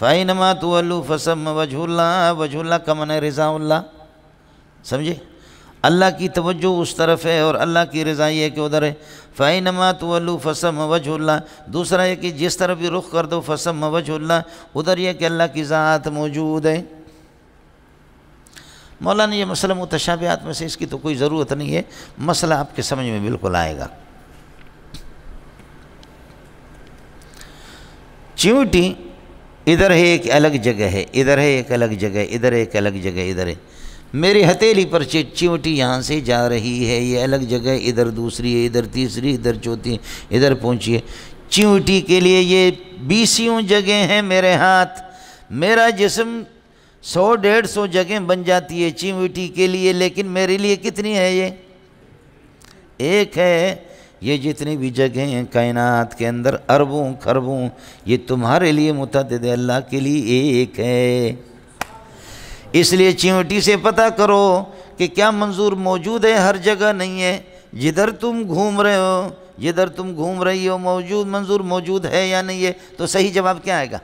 فَأَيْنَمَا تُوَلُّوا فَثَمَّ وَجْهُ اللَّهِ، وجہ اللہ کا معنی رضا اللہ، سمجھے؟ اللہ کی توجہ اس طرف ہے اور اللہ کی رضا یہ ہے کہ ادھر ہے۔ فَأَيْنَمَا تُوَلُّوا فَثَمَّ وَجْهُ اللَّهِ، دوسرا ہے کہ جس طرف بھی رخ کر دو فَثَمَّ وَجْهُ اللَّهِ، ادھر یہ کہ اللہ کی ذات موجود ہے۔ مولانا یہ مسئلہ متشابہات میں سے اس کی تو کوئی ضرورت نہیں ہے، مسئلہ آپ کے سمجھ میں بالکل آئے گا۔ چیونٹی ادھر ہے ایک الگ جگہ ہے، ادھر ہے ایک الگ جگہ، ادھر ایک الگ جگہ، ادھر ہے۔ میری ہتھیلی پر چیونٹی یہاں سے جا رہی ہے، یہ الگ جگہ، ادھر دوسری ہے، ادھر تیسری، ادھر چوتھی، ادھر پہنچی ہے۔ چیونٹی کے لیے یہ 20 جگہ ہیں میرے ہاتھ، میرا جسم 100-150 جگہ بن جاتی ہے چیونٹی کے لیے، لیکن میرے لیے کتنی ہے؟ یہ ایک ہے۔ یہ جتنی بھی جگہیں ہیں کائنات کے اندر اربوں خربوں، یہ تمہارے لیے متعدد ہے، اللہ کے لیے ایک ہے۔ اس لیے چیونٹی سے پتہ کرو کہ کیا منظور موجود ہے، ہر جگہ نہیں ہے۔ جدھر تم گھوم رہے ہو، جدھر تم گھوم رہی ہو منظور موجود ہے یا نہیں ہے، تو صحیح جواب کیا آئے گا؟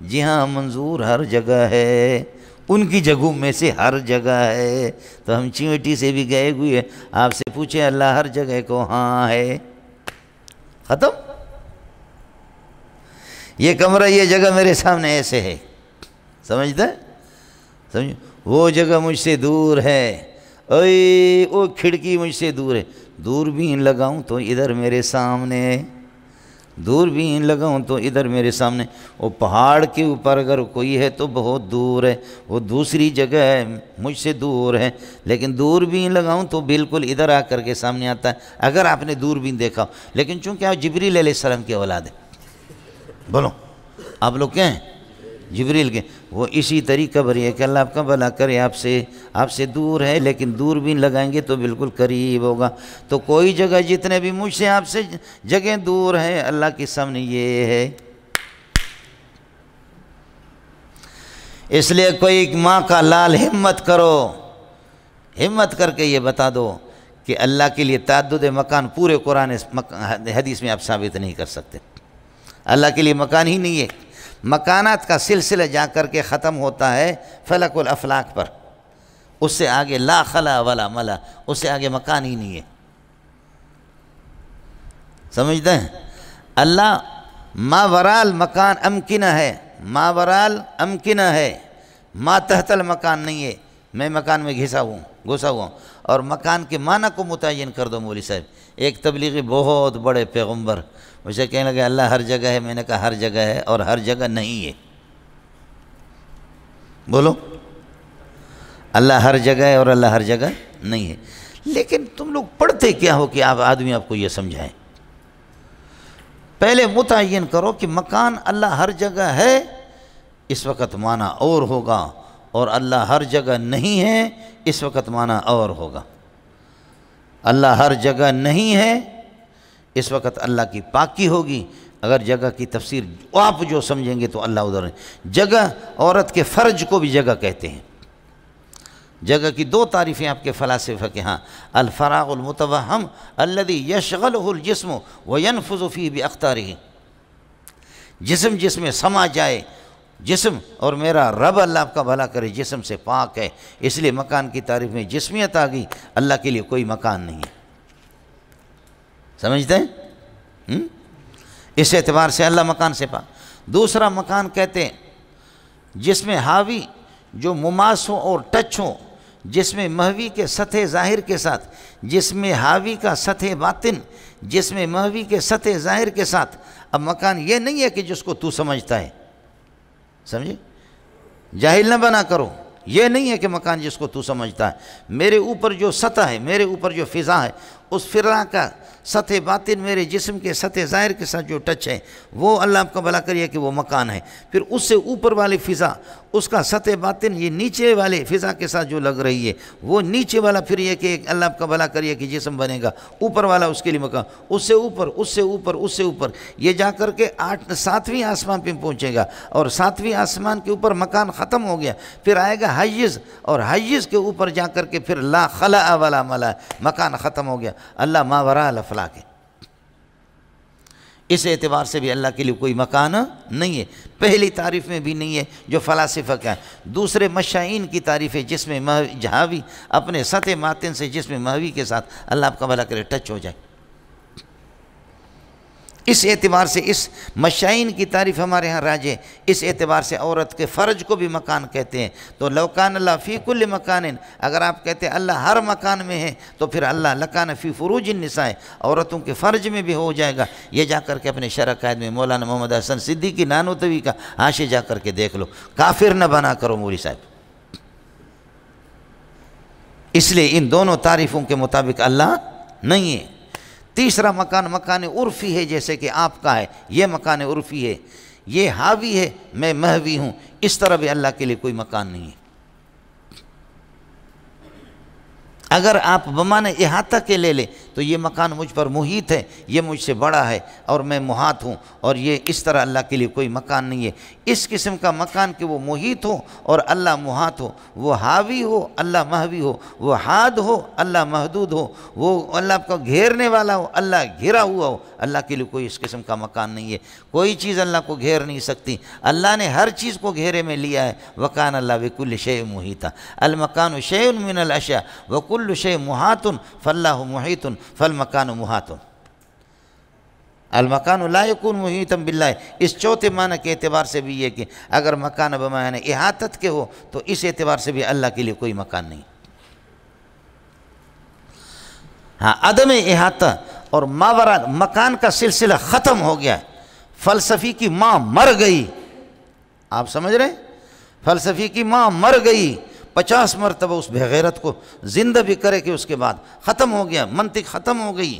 جی ہاں، منظور ہر جگہ ہے، ان کی جگہوں میں سے ہر جگہ ہے۔ تو ہم چیونٹی سے بھی گئے ہوئے، آپ سے پوچھیں اللہ ہر جگہ کو ہاں ہے، ختم۔ یہ کمرہ، یہ جگہ میرے سامنے ایسے ہے، سمجھتا ہے؟ سمجھ، وہ جگہ مجھ سے دور ہے، اوے وہ کھڑکی مجھ سے دور ہے، دوربین لگاؤں تو ادھر میرے سامنے، دوربین لگاؤں تو ادھر میرے سامنے۔ وہ پہاڑ کے اوپر اگر کوئی ہے تو بہت دور ہے، وہ دوسری جگہ ہے، مجھ سے دور ہے، لیکن دوربین لگاؤں تو بالکل ادھر آ کر کے سامنے آتا ہے اگر آپ نے دوربین دیکھا ہو۔ لیکن چونکہ آپ جبریل علیہ السلام کی اولاد ہیں، بولو آپ لوگ کیا ہیں؟ جبریل کے۔ وہ اسی طریقہ پر یہ کہ اللہ آپ کا بھلا کرے، آپ سے دور ہے لیکن دوربین لگائیں گے تو بالکل قریب ہوگا۔ تو کوئی جگہ جتنے بھی مجھ سے آپ سے جگہ دور ہیں، اللہ کے سامنے یہ ہے۔ اس لیے کوئی ماں کا لال ہمت کرو، ہمت کر کے یہ بتا دو کہ اللہ کے لیے تعدد مکان پورے قرآن حدیث میں آپ ثابت نہیں کر سکتے۔ اللہ کے لیے مکان ہی نہیں ہے، مکانات کا سلسلہ جا کر کے ختم ہوتا ہے فلک الافلاک پر، اس سے آگے لا خلا ولا ملا، اس سے آگے مکان ہی نہیں ہے، سمجھتے ہیں؟ اللہ ما ورال مکان امکنہ ہے، ما ورال امکنہ ہے، ما تحت المکان نہیں ہے۔ میں مکان میں گھسا ہوا ہوں، اور مکان کے معنی کو متعین کر دو مولوی صاحب۔ ایک تبلیغی بہت بڑے پیغمبر مجھے کہنے لگے اللہ ہر جگہ ہے، میں نے کہا ہر جگہ ہے اور ہر جگہ نہیں ہے۔ بولو، اللہ ہر جگہ ہے اور اللہ ہر جگہ نہیں ہے۔ لیکن تم لوگ پڑھتے کیا ہو کہ آپ آدمی آپ کو یہ سمجھائیں؟ پہلے متعین کرو کہ مکان اللہ ہر جگہ ہے، اس وقت معنی اور ہوگا، اور اللہ ہر جگہ نہیں ہے، اس وقت معنی اور ہوگا۔ اللہ ہر جگہ نہیں ہے، اس وقت اللہ کی پاکی ہوگی۔ اگر جگہ کی تفسیر آپ جو سمجھیں گے تو اللہ ادھر ہے۔ جگہ، عورت کے فرج کو بھی جگہ کہتے ہیں۔ جگہ کی 2 تعریفیں آپ کے فلاسفہ کے ہاں، الفراغ المتوہم الذي يشغله الجسم وينفذ فيه باختاره، جسم جس میں سما جائے، جسم، اور میرا رب اللہ آپ کا بھلا کرے جسم سے پاک ہے، اس لیے مکان کی تعریف میں جسمیت آ گئی۔ اللہ کے لیے کوئی مکان نہیں ہے، سمجھتے ہیں؟ اس اعتبار سے اللہ مکان سے پاک۔ دوسرا مکان کہتے ہیں جس میں حاوی جو مماس ہو اور ٹچ ہو، جس میں محوی کے سطح ظاہر کے ساتھ، جس میں حاوی کا سطح باطن، جس میں محوی کے سطح ظاہر کے ساتھ۔ اب مکان یہ نہیں ہے کہ جس کو تو سمجھتا ہے، سمجھے؟ جاہل نہ بنا کرو، یہ نہیں ہے کہ مکان جس کو تو سمجھتا ہے۔ میرے اوپر جو سطح ہے، میرے اوپر جو فضا ہے، اس فضا کا سطح باطن میرے جسم کے سطح ظاہر کے ساتھ جو ٹچ ہے، وہ اللہ آپ کا بھلا کریے کہ وہ مکان ہے۔ پھر اس سے اوپر والی فضا، اس کا سطح باطن یہ نیچے والے فضا کے ساتھ جو لگ رہی ہے، وہ نیچے والا پھر یہ کہ اللہ آپ کا بھلا کریے کہ جسم بنے گا، اوپر والا اس کے لیے مکان، اس سے اوپر، اس سے اوپر، اس سے اوپر، یہ جا کر کے 7ویں آسمان پہ پہنچے گا، اور 7ویں آسمان کے اوپر مکان ختم ہو گیا، پھر آئے گا حیز، اور حیز کے اوپر جا کر کے پھر لا خلا ولا ملا، مکان ختم ہو گیا۔ اللہ ما وراء الافلاک ہے۔ اس اعتبار سے بھی اللہ کے لیے کوئی مکان نہیں ہے، پہلی تعریف میں بھی نہیں ہے جو فلاسفہ کا ہے۔ دوسرے مشائین کی تعریف ہے جس میں جہاوی اپنے سطح ماتن سے جس میں مہوی کے ساتھ اللہ آپ کا بھلا کرے ٹچ ہو جائے، اس اعتبار سے اس مشائین کی تعریف ہمارے ہاں راج ہے۔ اس اعتبار سے عورت کے فرج کو بھی مکان کہتے ہیں۔ تو لو کان اللہ فی کل مکان، اگر آپ کہتے ہیں اللہ ہر مکان میں ہے تو پھر اللہ لکان فی فروج النساء، عورتوں کے فرج میں بھی ہو جائے گا۔ یہ جا کر کے اپنے شرح قائد میں مولانا محمد حسن صدیقی نانوتوی کا حاشیہ جا کر کے دیکھ لو، کافر نہ بنا کرو مولوی صاحب۔ اس لیے ان دونوں تعریفوں کے مطابق اللہ نہیں ہے۔ تیسرا مکان مکان عرفی ہے، جیسے کہ آپ کا ہے، یہ مکان عرفی ہے، یہ حاوی ہے، میں محوی ہوں، اس طرح بھی اللہ کے لیے کوئی مکان نہیں ہے۔ اگر آپ بمانے احاطہ کے لے لیں تو یہ مکان مجھ پر محیط ہے، یہ مجھ سے بڑا ہے اور میں محاط ہوں، اور یہ اس طرح اللہ کے لیے کوئی مکان نہیں ہے۔ اس قسم کا مکان کہ وہ محیط ہو اور اللہ محاط ہو، وہ حاوی ہو اللہ محوی ہو، وہ حاد ہو اللہ محدود ہو، وہ اللہ کو گھیرنے والا ہو اللہ گھرا ہوا ہو، اللہ کے لیے کوئی اس قسم کا مکان نہیں ہے۔ کوئی چیز اللہ کو گھیر نہیں سکتی، اللہ نے ہر چیز کو گھیرے میں لیا ہے۔ وَكَانَ اللَّهُ بِكُلِّ شَيْءٍ مُحِيطًا، الْمَكَانُ شَيْءٌ مِّنَ الْأَشْيَاءِ وَكُلُّ شَيْءٍ مُحَاطٌ فَاللَّهُ مُحِيطٌ فَالْمَكَانُ مُحَاطٌ۔ المکان لا یکون محیطا باللہ، اس چوتھے معنی کے اعتبار سے بھی یہ کہ اگر مکان بمعنی احاطت کے ہو تو اس اعتبار سے بھی اللہ کے لیے کوئی مکان نہیں۔ ہاں، عدم احاطہ اور ماورا مکان کا سلسلہ ختم ہو گیا ہے۔ فلسفی کی ماں مر گئی، آپ سمجھ رہے ہیں؟ فلسفی کی ماں مر گئی، 50 مرتبہ اس بغیرت کو زندہ بھی کرے کہ اس کے بعد ختم ہو گیا، منطق ختم ہو گئی۔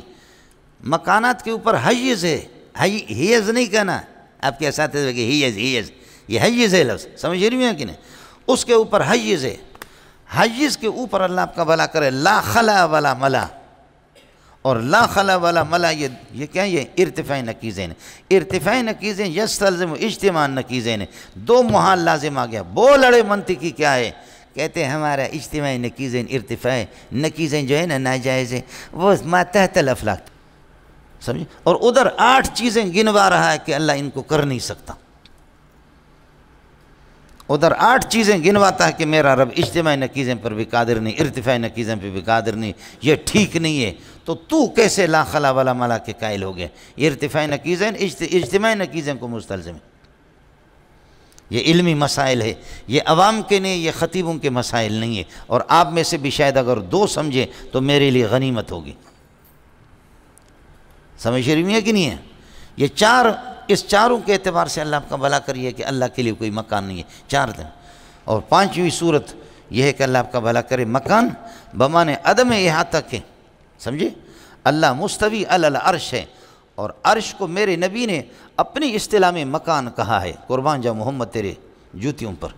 مکانات کے اوپر حیز ہے، حیز نہیں کہنا، آپ کے اساتذہ کہ حیز یہ حیز ہے لفظ، سمجھ رہی ہیں کہ نہیں؟ اس کے اوپر حیز ہے، حیز کے اوپر اللہ آپ کا بھلا کرے لا خلا ولا ملا، اور لا خلا ولا ملا یہ کیا ہے؟ یہ ارتفاع نقیزین، ارتفاع نقیزین یستلزم اجتماع نقیزین، دو محال لازم آ گیا۔ بو لڑے منطقی کیا ہے؟ کہتے ہیں ہمارا اجتماعی نقیزین ارتفاع نقیزین جو ہے نا ناجائز ہے، وہ ما تحت الافلاک، سمجھے؟ اور ادھر 8 چیزیں گنوا رہا ہے کہ اللہ ان کو کر نہیں سکتا، ادھر 8 چیزیں گنواتا ہے کہ میرا رب اجتماعی نقیزیں پر بھی قادر نہیں، ارتفاعی نقیزیں پر بھی قادر نہیں، یہ ٹھیک نہیں ہے۔ تو کیسے لا خلا ولا ملا کے قائل ہو گیا؟ یہ ارتفاعی نقیزیں اجتماعی نقیزیں کو مستلزم ہے۔ یہ علمی مسائل ہے، یہ عوام کے نہیں، یہ خطیبوں کے مسائل نہیں ہے، اور آپ میں سے بھی شاید اگر 2 سمجھیں تو میرے لیے غنیمت ہوگی۔ سمجھ رہی ہے کہ نہیں ہے؟ یہ 4 اس چاروں کے اعتبار سے اللہ آپ کا بھلا کریے کہ اللہ کے لیے کوئی مکان نہیں ہے، 4 دن۔ اور 5ویں صورت یہ ہے کہ اللہ آپ کا بھلا کرے مکان بمانے عدم احاطہ کے، سمجھے؟ اللہ مستوی علی العرش ہے، اور عرش کو میرے نبی نے اپنی اصطلاح میں مکان کہا ہے، قربان جا محمد تیرے جوتیوں پر۔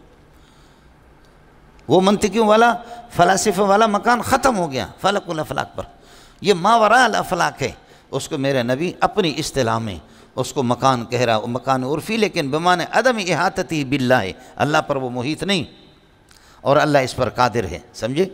وہ منطقیوں والا فلاسفہ والا مکان ختم ہو گیا فلک الافلاک پر، یہ ماوراء الافلاک ہے، اس کو میرے نبی اپنی اصطلاح میں اس کو مکان کہہ رہا، مکان عرفی لیکن بمعنی عدم احاطتی باللہ ہے، اللہ پر وہ محیط نہیں اور اللہ اس پر قادر ہے، سمجھے؟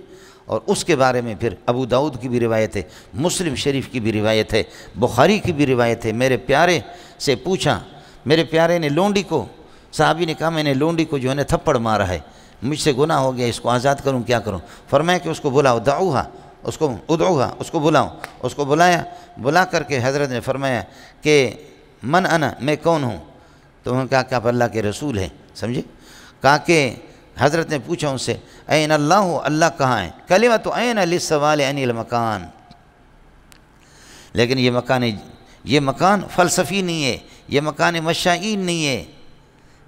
اور اس کے بارے میں پھر ابو داؤد کی بھی روایت ہے، مسلم شریف کی بھی روایت ہے، بخاری کی بھی روایت ہے۔ میرے پیارے سے پوچھا، میرے پیارے نے لونڈی کو، صحابی نے کہا میں نے لونڈی کو جو ہے نا تھپڑ مارا ہے، مجھ سے گناہ ہو گیا، اس کو آزاد کروں کیا کروں؟ فرمایا کہ اس کو بلاؤ، دعوہا، اس کو ادعوہا، اس کو بلاؤ۔ اس کو بلایا، بلا کر کے حضرت نے فرمایا کہ من انا، میں کون ہوں؟ تو انہوں نے کہا کہ آپ اللہ کے رسول ہیں، سمجھے؟ کہا کہ حضرت نے پوچھا ان سے این اللہ، اللہ کہاں ہے؟ کلمۃ این للسوال عن المکان، لیکن یہ مکان فلسفی نہیں ہے، یہ مکان مشائین نہیں ہے،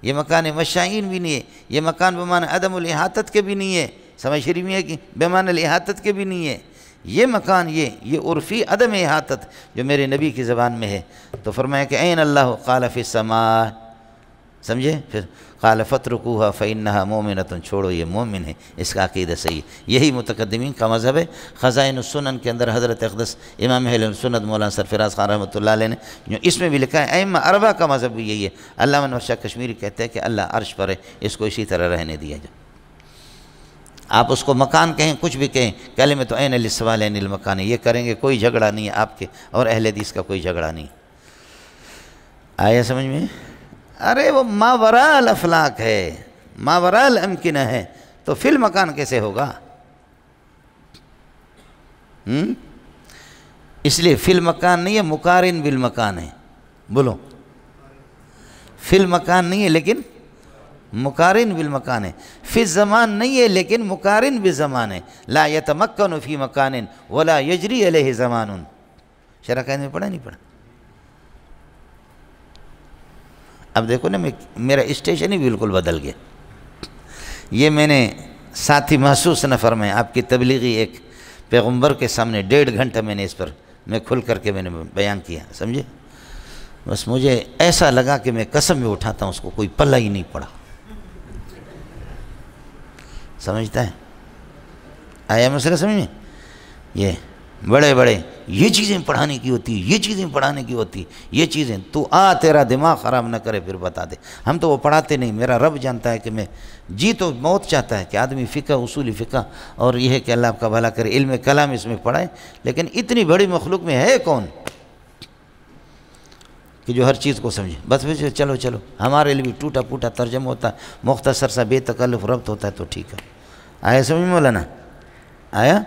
یہ مکان مشائین بھی نہیں ہے، یہ مکان بمعنی عدم الاحاطت کے بھی نہیں ہے، سمجھ رہی ہے کہ بمعنی الاحاطت کے بھی نہیں ہے، یہ مکان یہ عرفی عدم احاطت جو میرے نبی کی زبان میں ہے۔ تو فرمایا کہ این اللہ، قال فی السماء، سمجھے؟ پھر قال فترکوہا فإنہا مومنۃ، چھوڑو یہ مومن ہے، اس کا عقیدہ صحیح۔ یہی متقدمین کا مذہب ہے۔ خزائن السنن کے اندر حضرت اقدس امام اہل سنت مولانا سرفراز خان رحمۃ اللہ علیہ نے جو اس میں بھی لکھا ہے، ائمہ اربعہ کا مذہب بھی یہی ہے۔ علامہ نواز شاہ کشمیری کہتے ہیں کہ اللہ عرش پر ہے، اس کو اسی طرح رہنے دیا جائے۔ آپ اس کو مکان کہیں، کچھ بھی کہیں، کلمۃ این للسوال عن المکان، یہ کریں گے، کوئی جھگڑا نہیں ہے آپ کے اور اہل حدیث کا، کوئی جھگڑا نہیں۔ آیا سمجھ میں؟ ارے وہ ماوراء الافلاک ہے، ماوراء الامکنہ ہے، تو فی المکان کیسے ہوگا؟ اس لیے فی المکان نہیں ہے، مقارن بالمکان ہے. بولو، فی المکان نہیں ہے لیکن مقارن بالمکان ہے. فی الزمان نہیں ہے لیکن مقارن بالزمان ہے. لا یتمکن فی مکان ولا یجری علیہ زمان. شرح قید میں پڑھا نہیں پڑھا؟ اب دیکھو نا، میرا اسٹیشن ہی بالکل بدل گیا. یہ میں نے ساتھی محسوس نہ فرمائے، آپ کی تبلیغی ایک پیغمبر کے سامنے 1.5 گھنٹہ میں نے اس پر کھل کر کے میں نے بیان کیا، سمجھے؟ بس مجھے ایسا لگا کہ میں قسم میں اٹھاتا ہوں اس کو کوئی پلہ ہی نہیں پڑا. سمجھتا ہے؟ آیا مسئلہ سمجھ میں؟ یہ بڑے بڑے یہ چیزیں پڑھانے کی ہوتی، یہ چیزیں پڑھانے کی ہوتی، یہ چیزیں تو تیرا دماغ خراب نہ کرے پھر بتا دے. ہم تو وہ پڑھاتے نہیں. میرا رب جانتا ہے کہ میں جی تو موت چاہتا ہے کہ آدمی فقہ، اصولی فقہ اور یہ ہے کہ اللہ آپ کا بھلا کرے، علم کلام اس میں پڑھائے. لیکن اتنی بڑی مخلوق میں ہے کون کہ جو ہر چیز کو سمجھے؟ بس چلو چلو ہمارے لیے بھی ٹوٹا پوٹا ترجمہ ہوتا ہے، مختصر سا بے تکلف ربط ہوتا ہے تو ٹھیک ہے. آیا سمجھ میں مولانا؟ آیا؟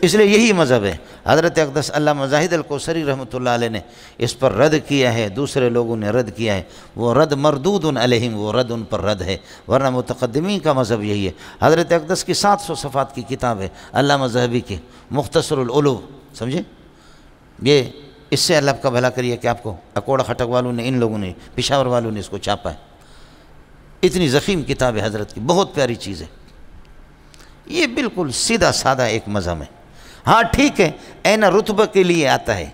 اس لیے یہی مذہب ہے. حضرت اقدس علامہ زاہد الکوثری رحمۃ اللہ علیہ نے اس پر رد کیا ہے، دوسرے لوگوں نے رد کیا ہے. وہ رد مردود علیہم، وہ رد ان پر رد ہے، ورنہ متقدمین کا مذہب یہی ہے. حضرت اقدس کی 700 صفحات کی کتاب ہے علامہ ذہبی کی مختصر العلوم، سمجھے؟ یہ اس سے اللہ کا بھلا کریے کہ آپ کو اکوڑا خٹک والوں نے، ان لوگوں نے، پشاور والوں نے اس کو چھاپا ہے. اتنی ضخیم کتاب ہے حضرت کی، بہت پیاری چیز ہے. یہ بالکل سیدھا سادہ ایک مذہب ہے. ہاں ٹھیک ہے، این رتبہ کے لیے آتا ہے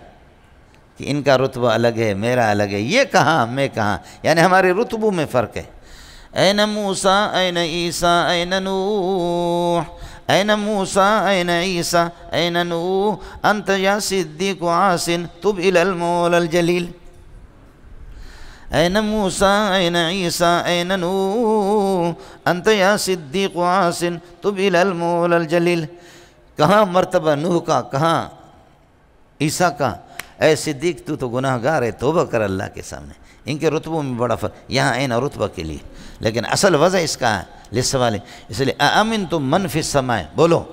کہ ان کا رتبہ الگ ہے، میرا الگ ہے، یہ کہاں میں کہاں، یعنی ہمارے رتبوں میں فرق ہے. این موسیٰ این عیسیٰ این نوح، این موسیٰ این عیسیٰ این نوح انت یا صدیق عاصن تب الی المولا الجلیل. این موسیٰ این عیسیٰ این نوح انت یا صدیق عاصن تب الی المولا الجلیل. کہاں مرتبہ نوح کا، کہاں عیسیٰ کا. اے صدیق تو گناہ گار ہے، توبہ کر اللہ کے سامنے. ان کے رتبوں میں بڑا فرق، یہاں این رتبہ کے لیے، لیکن اصل وضع اس کا ہے لسوال. اس لیے اَأَمِنْتُم مَّن فِي السَّمَاءِ، بولو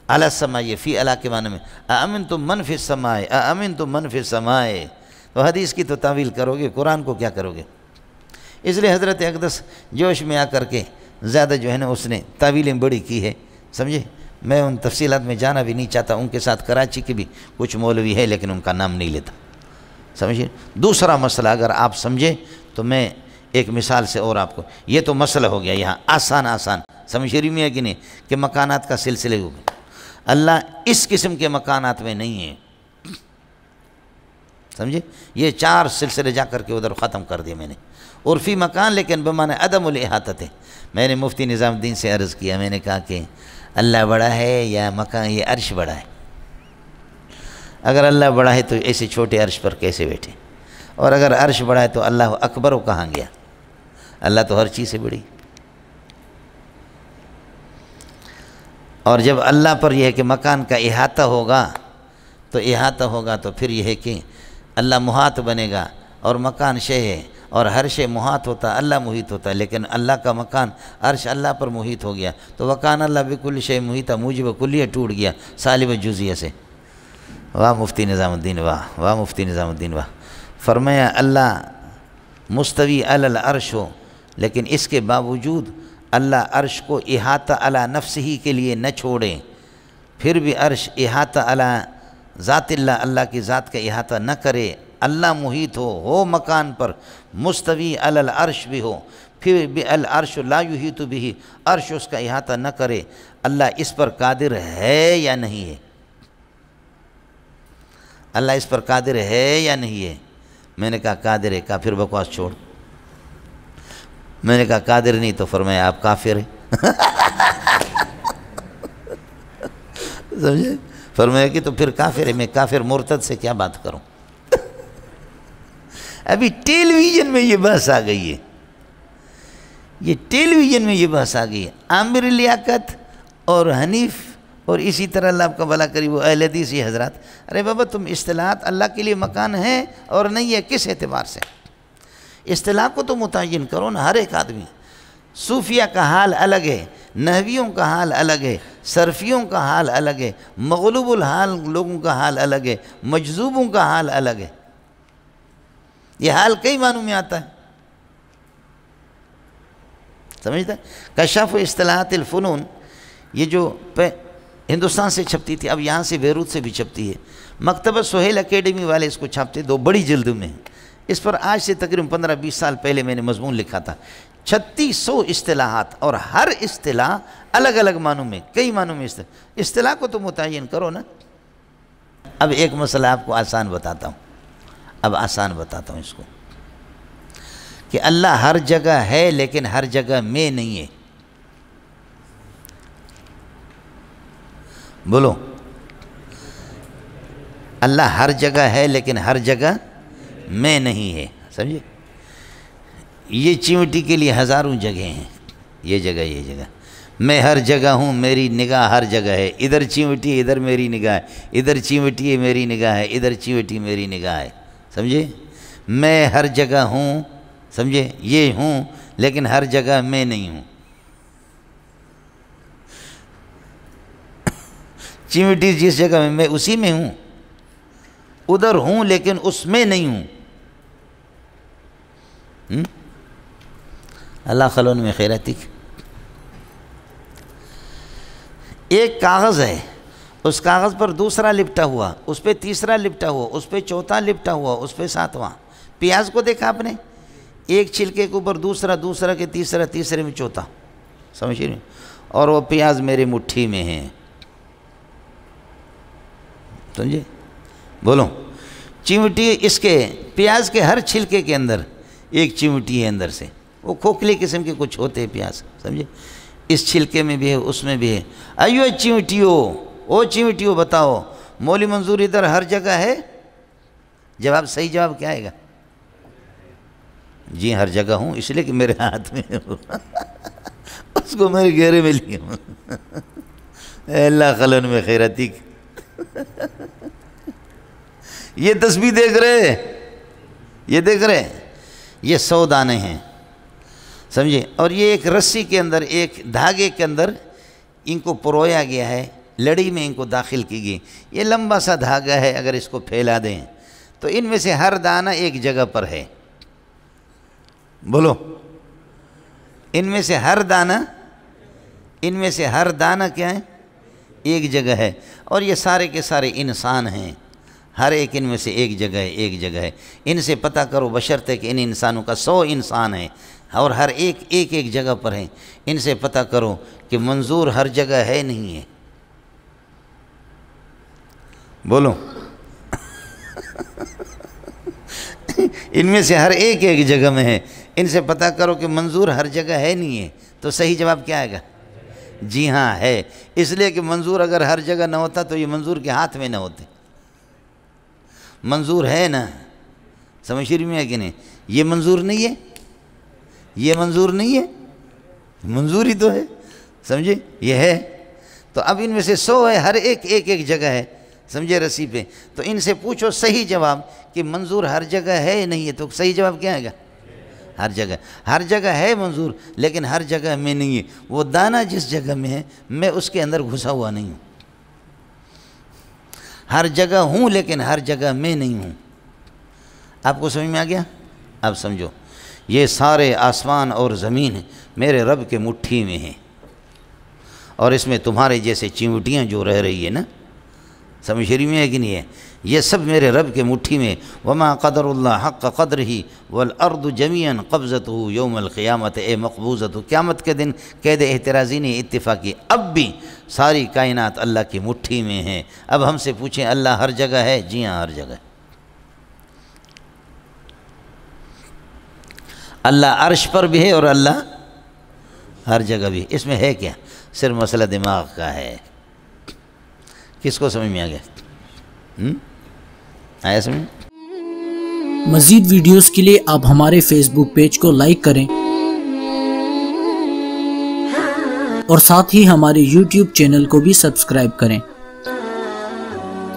عَلَى السَّمَاءِ، یہ فی علی کے معنی میں اَأَمِنْتُم مَّن فِي السَّمَاءِ، اَأَمِنْتُم مَّن فِي السَّمَاءِ. تو حدیث کی تو تعویل کرو گے، قرآن کو کیا کرو گے؟ اس لیے حضرت اقدس جوش میں آ کر کے زیادہ جو ہے نا اس نے تعویلیں بڑی کی ہے، سمجھے؟ میں ان تفصیلات میں جانا بھی نہیں چاہتا. ان کے ساتھ کراچی کے بھی کچھ مولوی ہے لیکن ان کا نام نہیں لیتا، سمجھے؟ دوسرا مسئلہ اگر آپ سمجھے تو میں ایک مثال سے اور آپ کو، یہ تو مسئلہ ہو گیا یہاں آسان سمجھ رہی میں ہے کہ نہیں، کہ مکانات کا سلسلے ہو گیا. اللہ اس قسم کے مکانات میں نہیں ہے، سمجھے؟ یہ 4 سلسلے جا کر کے ادھر ختم کر دیے میں نے. عرفی مکان لیکن بمعنی عدم الاحاطہ. میں نے مفتی نظام الدین سے عرض کیا، میں نے کہا کہ اللہ بڑا ہے یا مکان یہ عرش بڑا ہے؟ اگر اللہ بڑا ہے تو ایسے چھوٹے عرش پر کیسے بیٹھے؟ اور اگر عرش بڑا ہے تو اللہ اکبر و کہاں گیا؟ اللہ تو ہر چیز سے بڑی. اور جب اللہ پر یہ ہے کہ مکان کا احاطہ ہوگا تو پھر یہ ہے کہ اللہ محاط بنے گا، اور مکان شے ہے اور ہر شے محاط ہوتا، اللہ محیط ہوتا. لیکن اللہ کا مکان عرش اللہ پر محیط ہو گیا تو وکان اللہ بکل شے محیطہ، موجب کلیہ ٹوٹ گیا سالب جزیہ سے. واہ مفتی نظام الدین، واہ مفتی نظام الدین، واہ. فرمایا اللہ مستوی علی العرش ہو، لیکن اس کے باوجود اللہ عرش کو احاطہ علی نفس ہی کے لیے نہ چھوڑیں، پھر بھی عرش احاطہ علی ذات اللہ کی ذات کا احاطہ نہ کرے. اللہ محیط ہو مکان پر، مستوی علی العرش بھی ہو، پھر بھی العرش لا یحیط بہ، عرش اس کا احاطہ نہ کرے. اللہ اس پر قادر ہے یا نہیں ہے؟ اللہ اس پر قادر ہے یا نہیں ہے؟ میں نے کہا قادر ہے. کہا پھر بکواس چھوڑ. میں نے کہا قادر نہیں تو فرمایا آپ کافر ہیں. سمجھے؟ فرمایا کہ تو پھر کافر ہے. میں کافر مرتد سے کیا بات کروں؟ ابھی ٹیلی ویژن میں یہ بحث آ گئی ہے، یہ ٹیلی ویژن میں یہ بحث آ گئی ہے. عامر لیاقت اور حنیف اور اسی طرح اللہ آپ کا بھلا کری وہ اہل حدیث یہ حضرات، ارے بابا تم اصطلاحات اللہ کے لیے مکان ہے اور نہیں ہے کس اعتبار سے؟ اصطلاح کو تو متعین کرو نا، ہر ایک آدمی۔ صوفیہ کا حال الگ ہے، نحویوں کا حال الگ ہے، صرفیوں کا حال الگ ہے، مغلوب الحال لوگوں کا حال الگ ہے، مجذوبوں کا حال الگ ہے۔ یہ حال کئی معنوں میں آتا ہے، سمجھتا ہے؟ کشف اصطلاحات الفنون، یہ جو ہندوستان سے چھپتی تھی، اب یہاں سے بیروت سے بھی چھپتی ہے، مکتبہ سہیل اکیڈمی والے اس کو چھاپتے، 2 بڑی جلدوں میں۔ اس پر آج سے تقریباً 15-20 سال پہلے میں نے مضمون لکھا تھا، 3600 اصطلاحات، اور ہر اصطلاح الگ الگ معنوں میں، کئی معنوں میں اصطلاح کو تو متعین کرو نا۔ اب ایک مسئلہ آپ کو آسان بتاتا ہوں، اس کو، کہ اللہ ہر جگہ ہے لیکن ہر جگہ میں نہیں ہے۔ بولو، اللہ ہر جگہ ہے لیکن ہر جگہ میں نہیں ہے، سمجھے؟ یہ چیونٹی کے لیے ہزاروں جگہیں ہیں، یہ جگہ، میں ہر جگہ ہوں، میری نگاہ ہر جگہ ہے، ادھر چیونٹی ادھر میری نگاہ ہے، ادھر چیونٹی میری نگاہ ہے، ادھر چیونٹی میری نگاہ ہے، سمجھے؟ میں ہر جگہ ہوں، سمجھے؟ یہ ہوں لیکن ہر جگہ میں نہیں ہوں۔ چیونٹی جس جگہ میں اسی میں ہوں، ادھر ہوں لیکن اس میں نہیں ہوں۔ اللہ خلون میں خیراتی۔ ایک کاغذ ہے، اس کاغذ پر دوسرا لپٹا ہوا، اس پہ تیسرا لپٹا ہوا، اس پہ چوتھا لپٹا ہوا، اس پہ 7واں۔ پیاز کو دیکھا آپ نے؟ ایک چھلکے کے اوپر دوسرا، دوسرا کے تیسرا، تیسرے میں چوتھا، سمجھ رہے؟ اور وہ پیاز میرے مٹھی میں ہیں، سمجھے؟ بولو، چیونٹی اس کے پیاز کے ہر چھلکے کے اندر ایک چیونٹی ہے اندر سے، وہ کھوکھلی قسم کے کچھ ہوتے ہیں پیاز، سمجھے؟ اس چھلکے میں بھی ہے، اس میں بھی ہے۔ ایو چیونٹیو، او چیونٹیو بتاؤ، مولی منظور ادھر ہر جگہ ہے؟ جواب، صحیح جواب کیا آئے گا؟ جی ہر جگہ ہوں، اس لیے کہ میرے ہاتھ میں اس کو میرے گھیرے میں لیا ہوں۔ اللہ خلن میں خیراتی۔ یہ تسبیح دیکھ رہے، یہ دیکھ رہے، یہ 100 دانے ہیں، سمجھے؟ اور یہ ایک رسی کے اندر، ایک دھاگے کے اندر ان کو پرویا گیا ہے، لڑی میں ان کو داخل کی گئی۔ یہ لمبا سا دھاگا ہے، اگر اس کو پھیلا دیں تو ان میں سے ہر دانہ ایک جگہ پر ہے۔ بولو، ان میں سے ہر دانہ کیا ہے؟ ایک جگہ ہے۔ اور یہ سارے کے سارے انسان ہیں، ہر ایک ان میں سے ایک جگہ ہے۔ ان سے پتہ کرو، بشرطے کہ ان انسانوں کا 100 انسان ہیں اور ہر ایک جگہ پر ہیں، ان سے پتہ کرو کہ منظور ہر جگہ ہے نہیں ہے۔ بولو، ان میں سے ہر ایک جگہ میں ہے، ان سے پتہ کرو کہ منظور ہر جگہ ہے نہیں ہے۔ تو صحیح جواب کیا آئے گا؟ جی ہاں ہے، اس لیے کہ منظور اگر ہر جگہ نہ ہوتا تو یہ منظور کے ہاتھ میں نہ ہوتے۔ منظور ہے نا، سمجھ رہی میں ہے کہ نہیں؟ یہ منظور نہیں ہے، یہ منظور نہیں ہے، منظور ہی تو ہے، سمجھے؟ یہ ہے۔ تو اب ان میں سے 100 ہے، ہر ایک جگہ ہے، سمجھے؟ رسی پہ۔ تو ان سے پوچھو صحیح جواب کہ منظور ہر جگہ ہے نہیں ہے، تو صحیح جواب کیا آئے گا؟ ہر جگہ ہے منظور، لیکن ہر جگہ میں نہیں ہے۔ وہ دانہ جس جگہ میں ہے، میں اس کے اندر گھسا ہوا نہیں ہوں۔ ہر جگہ ہوں لیکن ہر جگہ میں نہیں ہوں۔ آپ کو سمجھ میں آ گیا؟ اب سمجھو، یہ سارے آسمان اور زمین میرے رب کے مٹھی میں ہیں، اور اس میں تمہارے جیسے چیونٹیاں جو رہ رہی ہے نا، سمجھ رہی میں ہے کہ نہیں ہے؟ یہ سب میرے رب کے مٹھی میں۔ وما قدر اللہ حق قدرہ والارض جمیعا قبضتہ یوم القیامت اے مقبوضۃ، قیامت کے دن قید احترازی نے اتفاق کی، اب بھی ساری کائنات اللہ کی مٹھی میں ہیں۔ اب ہم سے پوچھیں اللہ ہر جگہ ہے؟ جی ہاں ہر جگہ ہے۔ اللہ عرش پر بھی ہے اور اللہ ہر جگہ بھی۔ اس میں ہے کیا؟ صرف مسئلہ دماغ کا ہے۔ کس کو سمجھ میں آ گیا؟ آیا سمجھ؟ مزید ویڈیوز کے لیے آپ ہمارے فیس بک پیج کو لائک کریں اور ساتھ ہی ہمارے یوٹیوب چینل کو بھی سبسکرائب کریں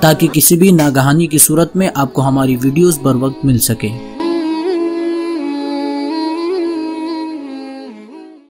تاکہ کسی بھی ناگہانی کی صورت میں آپ کو ہماری ویڈیوز بر وقت مل سکے۔